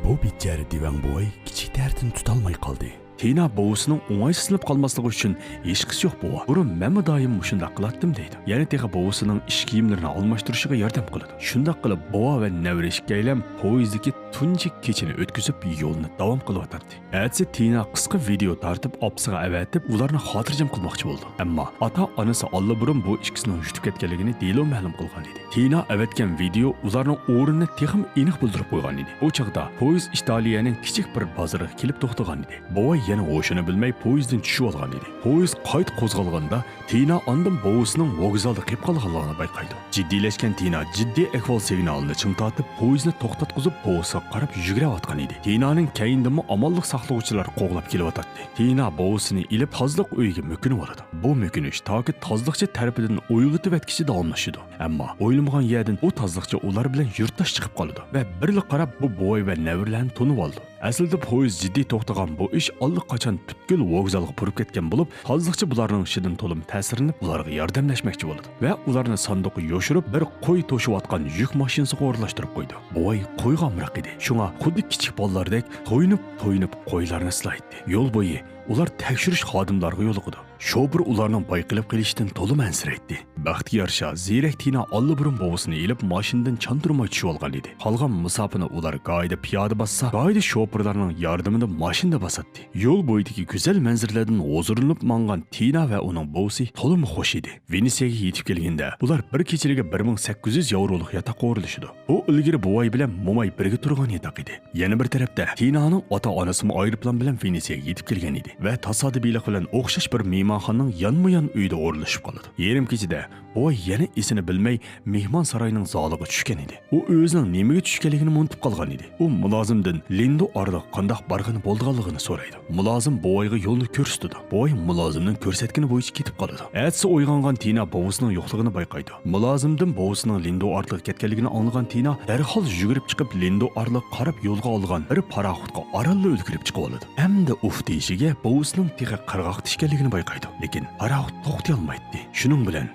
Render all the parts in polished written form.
Bu bichara divan boy kichik dardini tutolmay qoldi. Tina bovisining o'ng'aysizlanib qolmasligi uchun hech qisi yo'q bova. Burun men doim shunday qilardim deydi. Yana texa bovisining ish kiyimlarini almashtirishiga yordam qiladi. Shunday qilib bova va navra ikkalam poyezdagi tunji kechini o'tkazib yo'lni davom qilyotdi. Atsi Tina qisqa video tartib opsiga avatib ularni xotirjam qilmoqchi bo'ldi. Ammo ota-onasi allaburun bu ikkisining yutib ketganligini deylo ma'lum qilgan edi. Tina avatgan video ularning o'rnini texim aniq bildirib qo'ygan edi. Bu chaqda poyezd Italiyaning kichik bir bozoriga kelib to'xtagan edi. Bova yana o'shini bilmay poyezddan tushib olgan edi. Poyezd qayt qo'zg'alganda Tina ondan bovisining vokzalda qolib qolganligini bayqaydi. Jiddiylashgan Tina jiddiy ahvol signalini chimtatib poyezdni to'xtatqizib bovisiga qarab yugurayotgan edi. Tinaning keyindimi amonlik saqlovchilar qo'g'lab kelyotdi. Tina bovisini ilib tozliq uyiga mo'kinib oladi. Bu mo'kinish toki tozliqchi tarafidan uyg'itib etkishi davomlashadi. Ammo o'ylamgan yerdan u tozliqchi ular bilan yurtdosh chiqib qoladi va birli qarab bu bo'y va navrlarni tunib oldi. Aslida poyezd jiddiy to'xtagan bu ish allaqachon butkul vokzalga purib ketgan bo'lib, tozliqchi bularning ishidan to'lim ta'sirlanib, ularga yordamlashmoqchi bo'ldi va ularni sanduqqa yoshirib bir qo'y to'shiyotgan yuk mashinasiga o'rlashtirib qo'ydi. Bo'y qo'yga amroq edi. Shunga xuddi kichik bolalardek to'yinib qo'ylarni silaydi. Yo'l bo'yi ular tekshirish xodimlariga yo'liqdi. Shofir ularning bayqilib kelishidan to'lim ansiraydi. Baxtga yarasha ziyrak Tina allaburun bovisini ilib mashinadan chandirmay tushib olgan edi. Qolgan musofirni ular qoida piyoda bassa, qoida shofirlarning yordamida mashinada bosatdi. Yo'l bo'yidagi go'zal manzaralardan huzurlanib mangan Tina va uning bovisi to'lim xush edi. Venesiyaga yetib kelganda ular bir kechaliga 1800 yevrolik yotoqqa o'rlashdi. Bu ilgari buvay bilan mo'may birga turgan yotoq edi. Yana bir tarafda Tinaning ota-onasi aeroplan bilan Venesiyaga yetib kelgan edi va tasodibiylik bilan o'xshash bir mehmonxonaning yonma-yon uyida o'rlashib qoldi. Yarim kechida o yana esini bilmay mehmon saroyining zaliga tushgan edi. U o'zining nimaga tushganligini unutib qolgan edi. U mulozimdan Lindo orada qanday borgani bo'lganligini so'raydi. Mulozim bo'yga yo'lni ko'rsatdi. Bo'y mulozimning ko'rsatkani bo'yicha ketib qoladi. Atsi uyg'ongan Tina bovisining yo'qligini bayqaydi. Mulozimdan bovisining Lindo orqali ketganligini anglagan Tina darhol yugurib chiqib Lindo orqali qarab yo'lga olgan bir paraxodga oralli o'lkirib chiqib oladi. Hamda uf deyishiga bovisining tiqa qirg'oq tishganligini bayqaydi. Lekin paraxod to'xtay olmaydi. Shuning bilan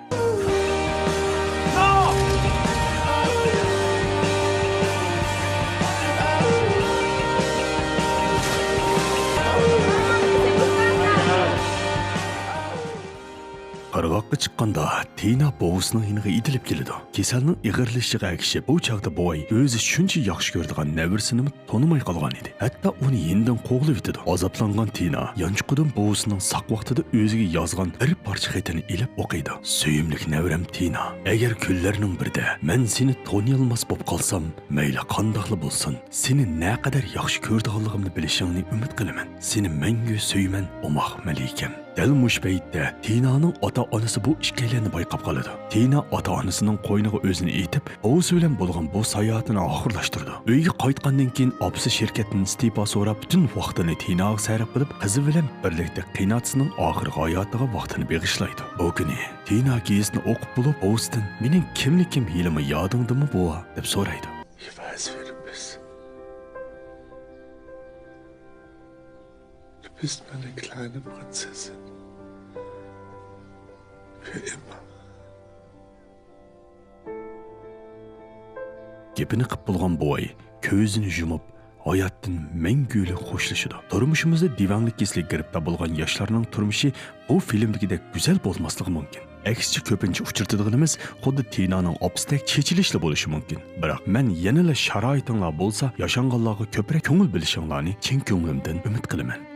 qirg'oqqa chiqqanda Tina bovisining yiniga itilib keladi. Kasalning ig'irlashiga ergishib, bu chaqda bo'y o'zi shuncha yaxshi ko'rdigan navrisini tanimay qolgan edi. Hatto uni yendan qo'g'lib etdi. Azoblangan Tina yanchiqidan bovisining saq vaqtida o'ziga yozgan bir parcha xatini ilib o'qiydi. Suyimlik navram Tina, agar kunlarning birida men seni taniy olmas bo'lib qolsam, mayli qandoqli bo'lsin, seni naqadar yaxshi ko'rdiganligimni bilishingni umid qilaman. Seni mangu suyman, umoq malikam. Dal mush paytda Tinaning ota-onasi bu ikkilanib bayqab qoladi. Tina ota-onasining qo'yniga o'zini etib, o'zi bilan bo'lgan bu sayohatini oxirlashtirdi. Uyga qaytgandan keyin opsi shirkatning iste'fo so'rab, butun vaqtini Tinaga sarf qilib, qizi bilan birlikda qiynotsining oxirgi hayotiga vaqtini beg'ishlaydi. Bu kuni Tina keysni o'qib bo'lib, o'zidan mening kimlikim yilimi yodingdimi bu deb so'raydi. Du bist meine kleine Prinzessin. Für immer. Gapini qilib bo'lgan bo'y ko'zini yumib hayotdan mangulik xo'shlashidi. Turmushimizda divanlik keslik giribda bo'lgan yoshlarning turmushi bu filmdagidek go'zal bo'lmasligi mumkin. Aksicha ko'pincha uchirtadiganimiz xuddi Tinaning opsidek chechilishli bo'lishi mumkin. Biroq men yanala sharoitinglar bo'lsa, yashanganlarga ko'proq ko'ngil bilishinglarni chin ko'nglimdan umid qilaman.